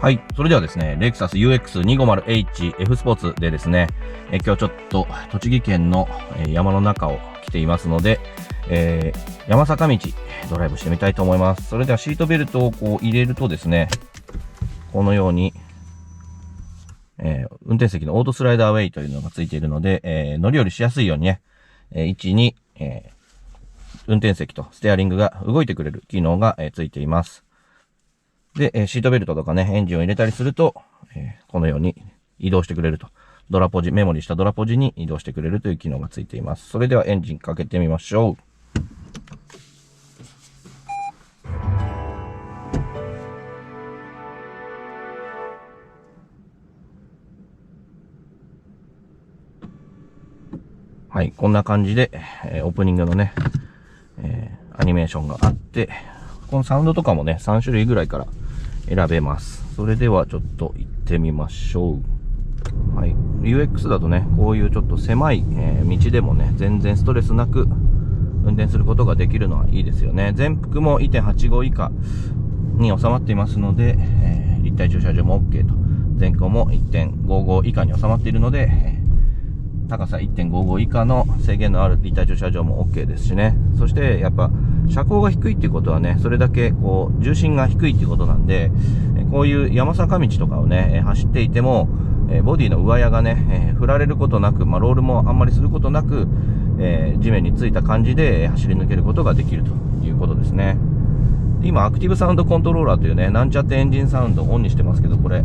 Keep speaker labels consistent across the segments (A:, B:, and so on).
A: はい。それではですね、レクサス UX250H F スポーツでですね、今日ちょっと栃木県の山の中を来ていますので、山坂道ドライブしてみたいと思います。それではシートベルトをこう入れるとですね、このように、運転席のオートスライダーウェイというのがついているので、乗り降りしやすいようにね、位置に、運転席とステアリングが動いてくれる機能が、ついています。で、シートベルトとかね、エンジンを入れたりすると、このように移動してくれると。ドラポジ、メモリしたドラポジに移動してくれるという機能がついています。それではエンジンかけてみましょう。はい、こんな感じで、オープニングのね、アニメーションがあって、このサウンドとかもね、3種類ぐらいから選べます。それではちょっと行ってみましょう。はい。UX だとね、こういうちょっと狭い、道でもね、全然ストレスなく運転することができるのはいいですよね。全幅も 1.85 以下に収まっていますので、立体駐車場も OK と。全高も 1.55 以下に収まっているので、高さ 1.55 以下の制限のある立体駐車場も OK ですしね。そしてやっぱ車高が低いっていうことはね、それだけこう重心が低いっていうことなんで、こういう山坂道とかをね、走っていても、ボディの上矢がね、振られることなく、ロールもあんまりすることなく、地面についた感じで走り抜けることができるということですね。今、アクティブサウンドコントローラーというね、なんちゃってエンジンサウンドをオンにしてますけど、これ、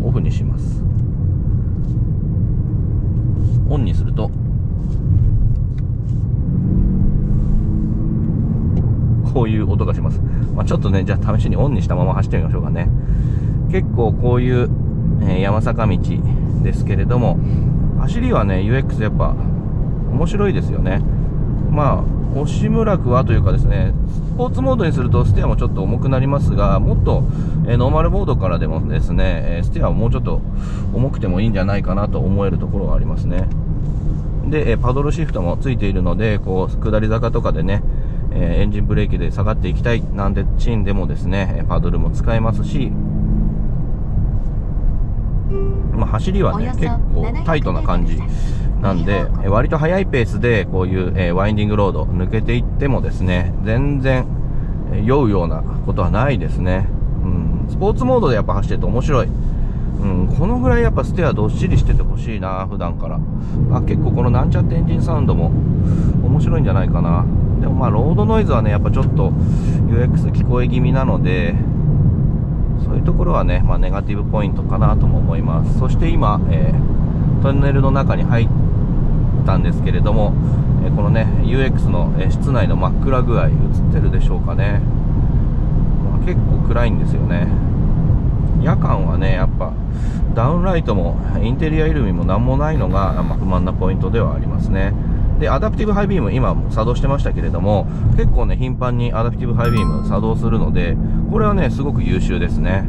A: オフにします。オンにすると、こういう音がします。ちょっとね、じゃあ試しにオンにしたまま走ってみましょうかね。結構こういう、山坂道ですけれども、走りはね、UX やっぱ面白いですよね。押しむらくはというかですね、スポーツモードにするとステアもちょっと重くなりますが、もっと、ノーマルモードからでもですね、ステアはもうちょっと重くてもいいんじゃないかなと思えるところがありますね。で、パドルシフトもついているので、こう、下り坂とかでね、エンジンブレーキで下がっていきたいなんてシーンでもですね、パドルも使えますし、走りはね、結構タイトな感じなんで、割と速いペースでこういうワインディングロード抜けていってもですね、全然酔うようなことはないですね。スポーツモードでやっぱ走ってると面白い。このぐらいやっぱステアどっしりしててほしいな、普段から。結構このなんちゃってエンジンサウンドも面白いんじゃないかな。でもロードノイズはね、やっぱちょっと UX 聞こえ気味なので、そういうところはね、ネガティブポイントかなとも思います。そして今、トンネルの中に入ったんですけれども、このね、UX の、室内の真っ暗具合、映ってるでしょうかね。結構暗いんですよね。夜間はね、やっぱダウンライトもインテリアイルミも何もないのが、不満なポイントではありますね。で、アダプティブハイビーム今作動してましたけれども、結構ね、頻繁にアダプティブハイビーム作動するので、これはね、すごく優秀ですね。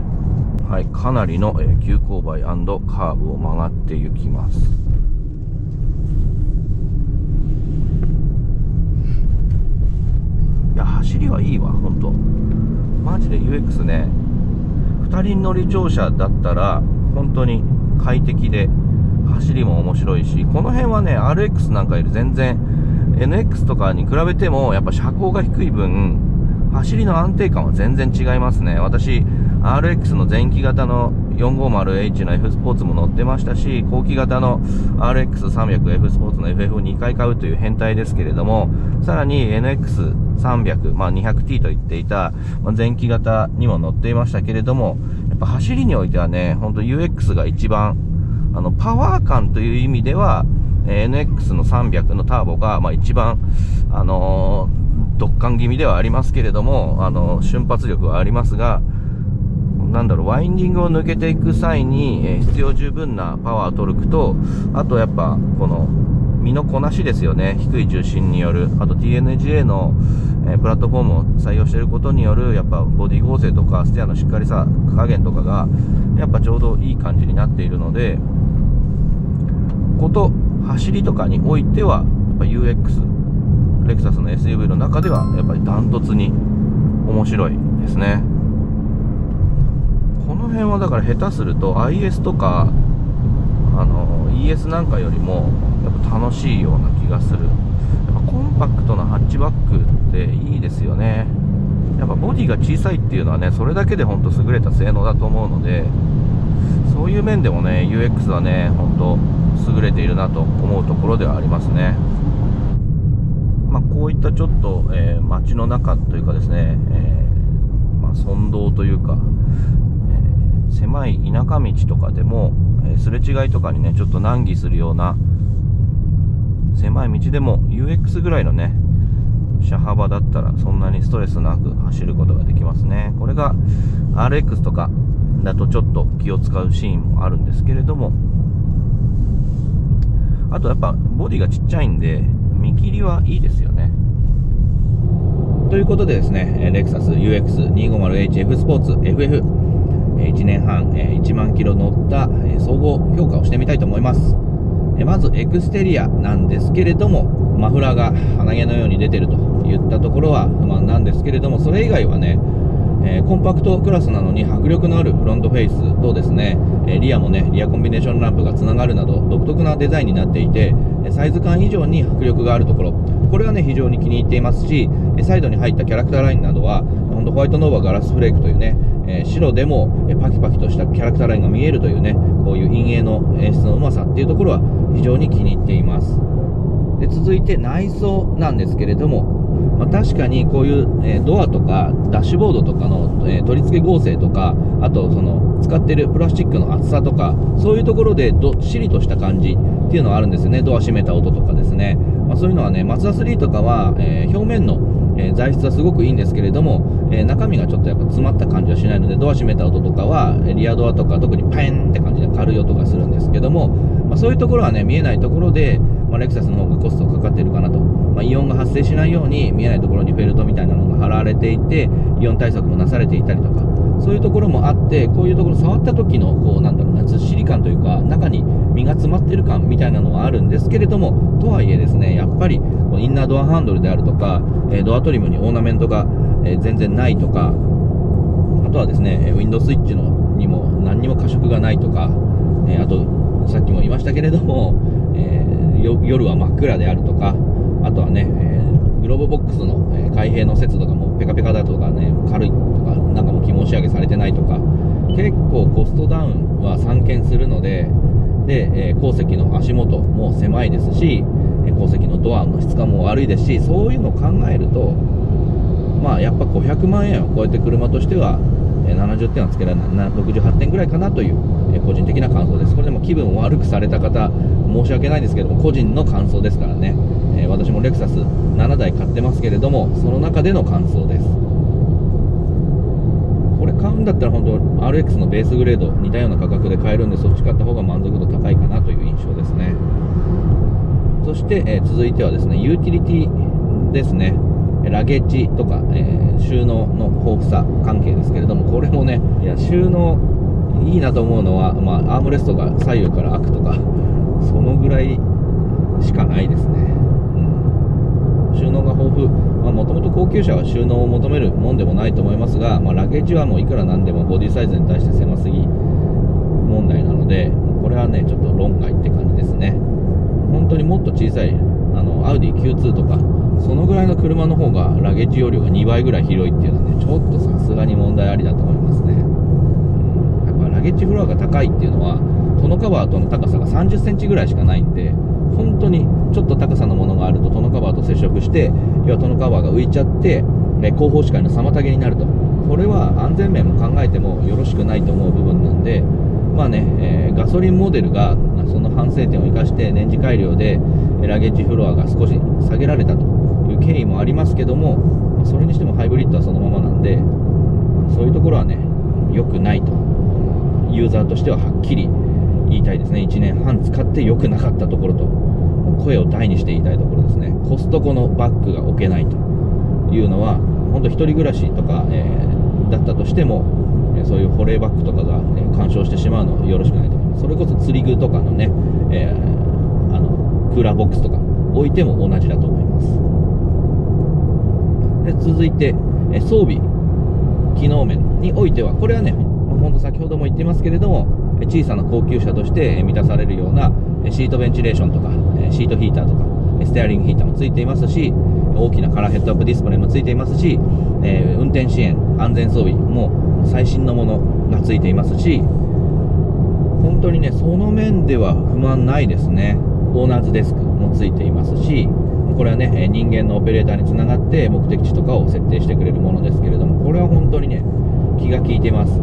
A: はい、かなりの、急勾配&カーブを曲がっていきます。いや、走りはいいわ、ほんと。マジで UX ね、2人乗り乗車だったら本当に快適で走りも面白いし、この辺はね RX なんかより全然 NX とかに比べてもやっぱ車高が低い分走りの安定感は全然違いますね。私 RX の前期型の 450H の F スポーツも乗ってましたし、後期型の RX300F スポーツの FF を2回買うという変態ですけれども、さらに NX300、200T と言っていた前期型にも乗っていましたけれども、やっぱ走りにおいてはね、本当 UX が一番パワー感という意味では NX の300のターボが一番ドッカン気味ではありますけれども、瞬発力はありますが、ワインディングを抜けていく際に、必要十分なパワートルクと、あとやっぱこの身のこなしですよね。低い重心による、あと TNGA の、プラットフォームを採用していることによるやっぱボディ剛性とかステアのしっかりさ加減とかがやっぱちょうどいい感じになっているので、走りとかにおいてはやっぱ UX レクサスの SUV の中ではやっぱりダントツに面白いですね。この辺はだから下手すると IS とかES なんかよりもやっぱ楽しいような気がする。やっぱコンパクトなハッチバックっていいですよね。やっぱボディが小さいっていうのはね、それだけで本当優れた性能だと思うので、そういう面でもね UX はね本当優れているなと思うところではありますね。こういったちょっと、街の中というかですね、村道というか、狭い田舎道とかでも、すれ違いとかにねちょっと難儀するような狭い道でも UX ぐらいのね車幅だったらそんなにストレスなく走ることができますね。これが RX とかだとちょっと気を使うシーンもあるんですけれども、あとやっぱボディがちっちゃいんで見切りはいいですよね。ということでですね、レクサス UX250HF スポーツ FF1 年半1万キロ乗った総合評価をしてみたいと思います。まずエクステリアなんですけれども、マフラーが鼻毛のように出てるといったところは不満なんですけれども、それ以外はね、コンパクトクラスなのに迫力のあるフロントフェイスとですね、リアもねリアコンビネーションランプがつながるなど独特なデザインになっていて、サイズ感以上に迫力があるところ、これはね非常に気に入っていますし、サイドに入ったキャラクターラインなどは本当ホワイトノーバーガラスフレークというね、白でもパキパキとしたキャラクターラインが見えるというね、こういう陰影の演出のうまさっていうところは非常に気に入っています。で続いて内装なんですけれども、確かにこういう、ドアとかダッシュボードとかの、取り付け合成とか、あとその使ってるプラスチックの厚さとか、そういうところでどっしりとした感じっていうのはあるんですよね。ドア閉めた音とかですね、そういうのはねマツダ3とかは、表面の、材質はすごくいいんですけれども、中身がちょっとやっぱ詰まった感じはしないので、ドア閉めた音とかはリアドアとか特にパエンって感じで軽い音がするんですけども、そういうところはね見えないところで、レクサスの方がコストかかっているかなと、イオンが発生しないように見えないところにフェルトみたいなのが貼られていて、イオン対策もなされていたりとか、そういうところもあって、こういうところ触った時のこうなんだろうな、ずっしり感というか、中に身が詰まってる感みたいなのはあるんですけれども、とはいえですね、やっぱりインナードアハンドルであるとか、ドアトリムにオーナメントが全然ないとか、あとはですねウィンドウスイッチのにも何にも過色がないとか、あとさっきも言いましたけれども、夜は真っ暗であるとか、あとはね、グローブボックスの、開閉の節度がもうペカペカだとかね、軽いとか、中も肝仕上げされてないとか、結構コストダウンは散見するので、後席の足元も狭いですし、後席のドアの質感も悪いですし、そういうのを考えると、やっぱ500万円を超えて車としては70点はつけられない、68点ぐらいかなという個人的な感想です。これでも気分を悪くされた方申し訳ないですけども、個人の感想ですからね。私もレクサス7台買ってますけれども、その中での感想です。これ買うんだったら本当 RX のベースグレード似たような価格で買えるんで、そっち買った方が満足度高いかなという印象ですね。そして、続いてはですねユーティリティですね。ラゲッジとか、収納の豊富さ関係ですけれども、これもね、いや収納いいなと思うのは、アームレストが左右から開くとか、そのぐらいしかないですね。収納が豊富、もともと高級車は収納を求めるもんでもないと思いますが、ラゲッジはもういくらなんでもボディサイズに対して狭すぎ問題なので、これはねちょっと論外って感じですね。本当にもっと小さいアウディ Q2 とかそのぐらいの車の方がラゲッジ容量が2倍ぐらい広いっていうのはね、ちょっとさすがに問題ありだと思いますね。やっぱラゲッジフロアが高いっていうのは、トノカバーとの高さが30センチぐらいしかないんで、本当にちょっと高さのものがあるとトノカバーと接触して、要はトノカバーが浮いちゃって後方視界の妨げになると。これは安全面も考えてもよろしくないと思う部分なんで、ガソリンモデルがその反省点を生かして年次改良でラゲッジフロアが少し下げられたという経緯もありますけども、それにしてもハイブリッドはそのままなんで、そういうところはね良くないとユーザーとしてははっきり言いたいですね。1年半使って良くなかったところと声を大にして言いたいところですね。コストコのバッグが置けないというのは、本当一人暮らしとか、だったとしてもそういう保冷バッグとかが、干渉してしまうのはよろしくないと思います。それこそ釣り具とかのね、クーラーボックスとか置いても同じだと思います。で続いて、装備機能面においては、これはね本当先ほども言っていますけれども、小さな高級車として満たされるようなシートベンチレーションとかシートヒーターとかステアリングヒーターもついていますし、大きなカラーヘッドアップディスプレイもついていますし、運転支援安全装備も最新のものがついていますし、本当にねその面では不満ないですね。オーナーズデスクもついていますし、これはね人間のオペレーターにつながって目的地とかを設定してくれるものですけれども、これは本当にね気が利いています。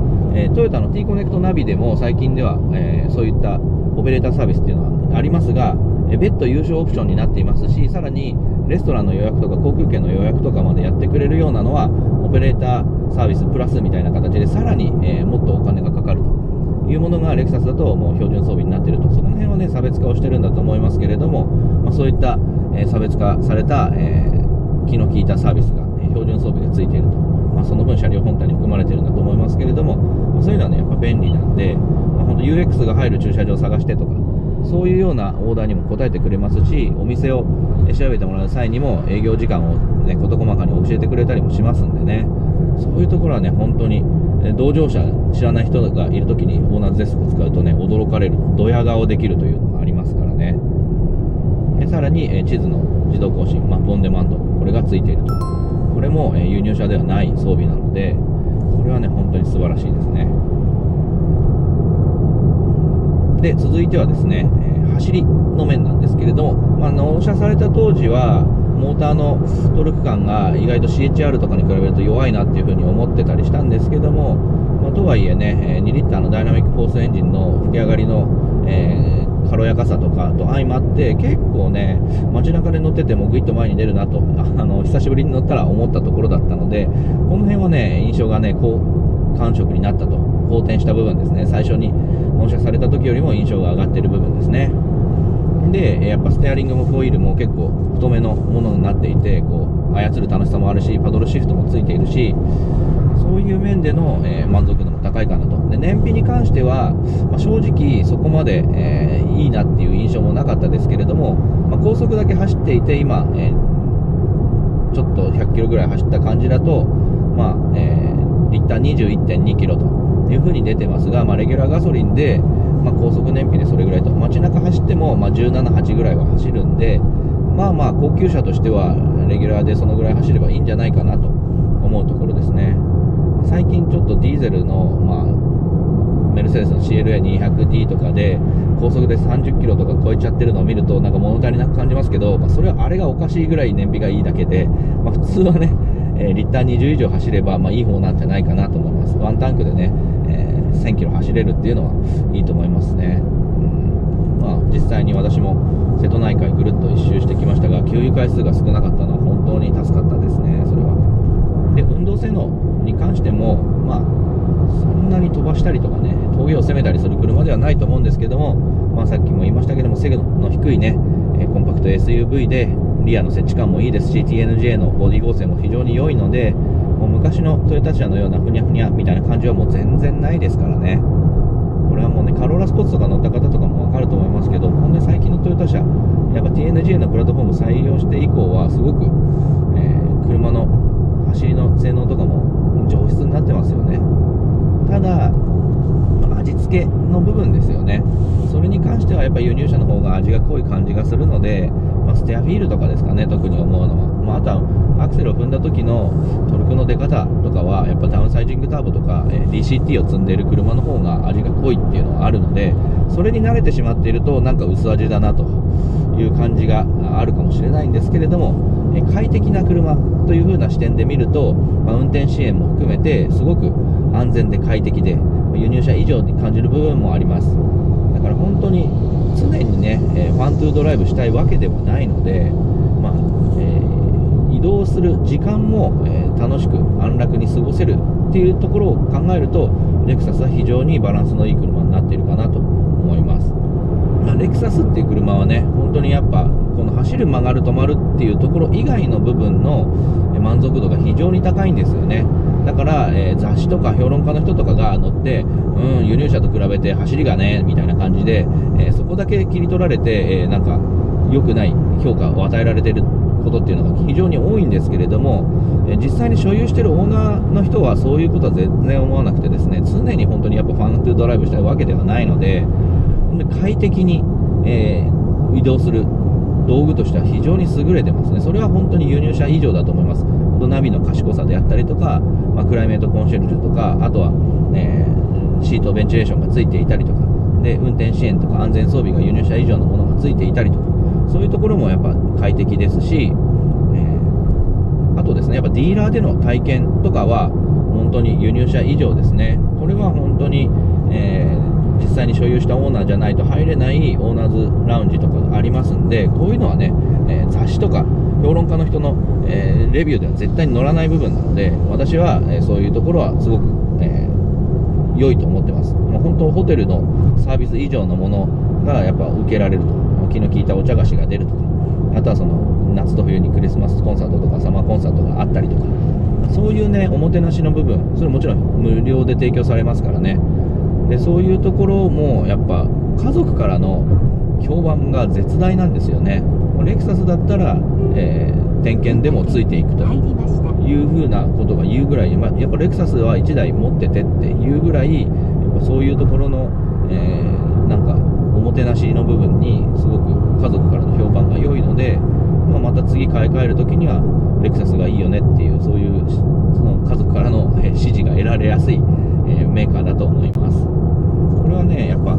A: トヨタの T コネクトナビでも最近では、そういったオペレーターサービスっていうのはありますが、別途優勝オプションになっていますし、さらにレストランの予約とか航空券の予約とかまでやってくれるようなのはオペレーターサービスプラスみたいな形でさらに、もっとお金がかかるというものがレクサスだともう標準装備になっていると。そこの辺はね差別化をしてるんだと思いますけれども、そういった、差別化された、気の利いたサービスが、標準装備がついていると、その分車両本体に含まれているんだと思いますけれども、そういうのはねやっぱ便利なんで、本当 UX が入る駐車場を探してとかそういうようなオーダーにも応えてくれますし、お店を調べてもらう際にも営業時間を、ね、事細かに教えてくれたりもしますんでね、そういうところはね本当に同乗者知らない人がいるときにオーナーズデスクを使うとね驚かれる、ドヤ顔できるというのがありますからね。でさらに地図の自動更新、マップオンデマンド、これがついていると。これも輸入車ではない装備なので、これはね本当に素晴らしいですね。で続いてはですね、走りの面なんですけれども、納車された当時はモーターのトルク感が意外と CHR とかに比べると弱いなっていう風に思ってたりしたんですけども、とはいえね2リッターのダイナミックフォースエンジンの吹き上がりの、軽やかさとかと相まって結構ね街中で乗っててもグイッと前に出るなと久しぶりに乗ったら思ったところだったので、この辺はね印象がね好感触になったと、好転した部分ですね。最初に納車された時よりも印象が上がっている部分ですね。でやっぱステアリングもホイールも結構太めのものになっていて、こう操る楽しさもあるし、パドルシフトもついているし、そういう面での、満足度も高いかなと。で燃費に関しては、正直そこまで、いいなっていう印象もなかったですけれども、高速だけ走っていて今、ちょっと100キロぐらい走った感じだと、リッター 21.2 キロという風に出てますが、レギュラーガソリンで、高速燃費でそれぐらいと、街中走っても、17、8ぐらいは走るんで、高級車としてはレギュラーでそのぐらい走ればいいんじゃないかなと思うところですね。最近ちょっとディーゼルの、メルセデスの CLA200D とかで高速で30キロとか超えちゃってるのを見るとなんか物足りなく感じますけど、それはあれがおかしいぐらい燃費がいいだけで、普通はね、リッター20以上走れば、いい方なんじゃないかなと思います。ワンタンクでね、1000キロ走れるっていうのはいいと思いますね。実際に私も瀬戸内海ぐるっと一周してきましたが、給油回数が少なかったのは本当に助かったですね。それはで運動性能に関しても、そんなに飛ばしたりとかね峠を攻めたりする車ではないと思うんですけども、さっきも言いましたけども背の低いねコンパクト SUV でリアの設置感もいいですし、 TNGA のボディ剛性も非常に良いので、もう昔のトヨタ車のようなふにゃふにゃみたいな感じはもう全然ないですからね。これはもうねカローラスポーツとか乗った方とかも分かると思いますけど、本当に最近のトヨタ車やっぱ TNGA のプラットフォーム採用して以降はすごく、車の走りの性能とかも上質になってますよね。ただ味付けの部分ですよね。それに関してはやっぱり輸入車の方が味が濃い感じがするので、ステアフィールとかですかね、特に思うのは、あとはアクセルを踏んだ時のトルクの出方とかはやっぱダウンサイジングターボとか DCT を積んでいる車の方が味が濃いっていうのはあるので、それに慣れてしまっているとなんか薄味だなという感じがあるかもしれないんですけれども、快適な車という風な視点で見ると、運転支援も含めてすごく安全で快適で輸入車以上に感じる部分もあります。だから本当に常にね、ファントゥードライブしたいわけではないので、移動する時間も、楽しく安楽に過ごせるっていうところを考えると、レクサスは非常にバランスのいい車になっているかなと思います。レクサスっていう車はね、本当にやっぱこの走る曲がる止まるっていうところ以外の部分の満足度が非常に高いんですよね。だから、雑誌とか評論家の人とかが乗って、輸入車と比べて走りがねみたいな感じで、そこだけ切り取られて、なんか良くない評価を与えられているこことっていうのが非常に多いんですけれども、実際に所有しているオーナーの人はそういうことは全然思わなくてですね、常に本当にやっぱファントゥードライブしたいわけではないので、快適に、移動する道具としては非常に優れてますね。それは本当に輸入車以上だと思います。ナビの賢さであったりとか、クライメートコンシェルジュとか、あとは、シートベンチレーションがついていたりとかで、運転支援とか安全装備が輸入車以上のものがついていたりとか、そういうところもやっぱ快適ですし、あとですね、やっぱディーラーでの体験とかは本当に輸入車以上ですね。これは本当に、実際に所有したオーナーじゃないと入れないオーナーズラウンジとかがありますんで、こういうのはね、雑誌とか評論家の人の、レビューでは絶対に載らない部分なので、私は、そういうところはすごく、良いと思ってます。もう本当ホテルのサービス以上のものがやっぱ受けられると、気の利いたお茶菓子が出るとか、あとはその夏と冬にクリスマスコンサートとかサマーコンサートがあったりとか、そういうねおもてなしの部分、それもちろん無料で提供されますからね。でそういうところもやっぱ家族からの評判が絶大なんですよね。レクサスだったら、点検でもついていくというふうなことが言うぐらい、やっぱレクサスは1台持っててっていうぐらい、やっぱそういうところの、なんかおもてなしの部分にすごく家族からの評判が良いので、また次買い替える時にはレクサスがいいよねっていう、そういうその家族からの支持が得られやすい、メーカーだと思います。これはねやっぱ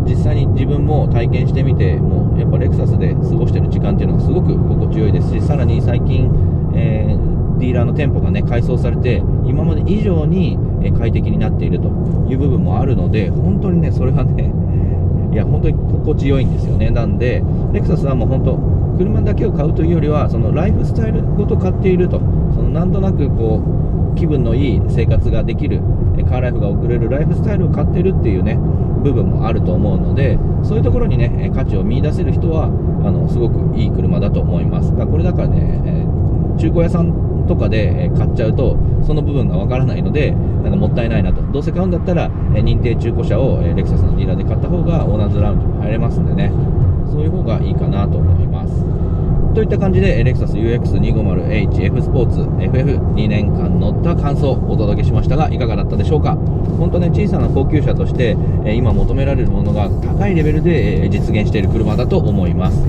A: 実際に自分も体験してみて、もうやっぱレクサスで過ごしている時間っていうのがすごく心地よいですし、さらに最近、ディーラーの店舗がね改装されて今まで以上に快適になっているという部分もあるので、本当にねそれはねいや本当に心地よいんですよね。なんでレクサスはもう本当車だけを買うというよりは、そのライフスタイルごと買っていると、そのなんとなくこう気分のいい生活ができるカーライフが送れるライフスタイルを買っているっていうね部分もあると思うので、そういうところにね価値を見出せる人はすごくいい車だと思います。これだからね、中古屋さんとかで買っちゃうとその部分がわからないので、なんかもったいないなと。どうせ買うんだったら認定中古車をレクサスのディーラーで買った方がオーナーズラウンジも入れますんでね、そういう方がいいかなと思います。といった感じでレクサス UX250H F スポーツ FF2 年間乗った感想をお届けしましたが、いかがだったでしょうか。本当ね小さな高級車として今求められるものが高いレベルで実現している車だと思います。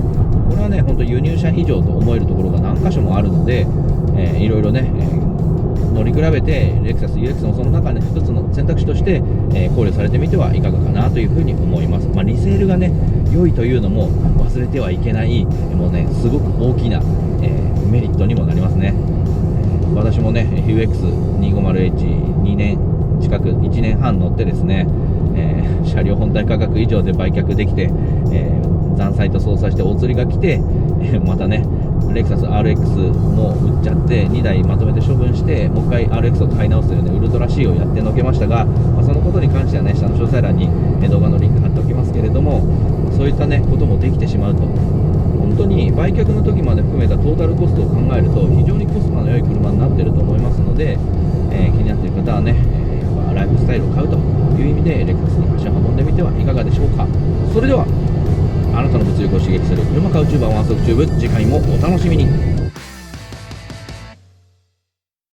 A: これはね本当輸入車以上と思えるところが何箇所もあるので、いろいろね、乗り比べてレクサス UX もその中で、一つの選択肢として、考慮されてみてはいかがかなというふうに思います。リセールがね良いというのも忘れてはいけない、もうねすごく大きな、メリットにもなりますね。私もね UX250H2 年近く1年半乗ってですね、車両本体価格以上で売却できて、残債と相殺してお釣りが来て、またねレクサス RX も売っちゃって2台まとめて処分して、もう一回 RX を買い直すというねウルトラ C をやってのけましたが、そのことに関してはね下の詳細欄に動画のリンク貼っておきますけれども、そういったねこともできてしまうと、本当に売却の時まで含めたトータルコストを考えると非常にコスパの良い車になっていると思いますので、気になっている方はね、やっぱライフスタイルを買うという意味でレクサスに足を運んでみてはいかがでしょうか。それではあなたの物欲を刺激する車買うチューバーワンソクチューブ、次回もお楽しみに。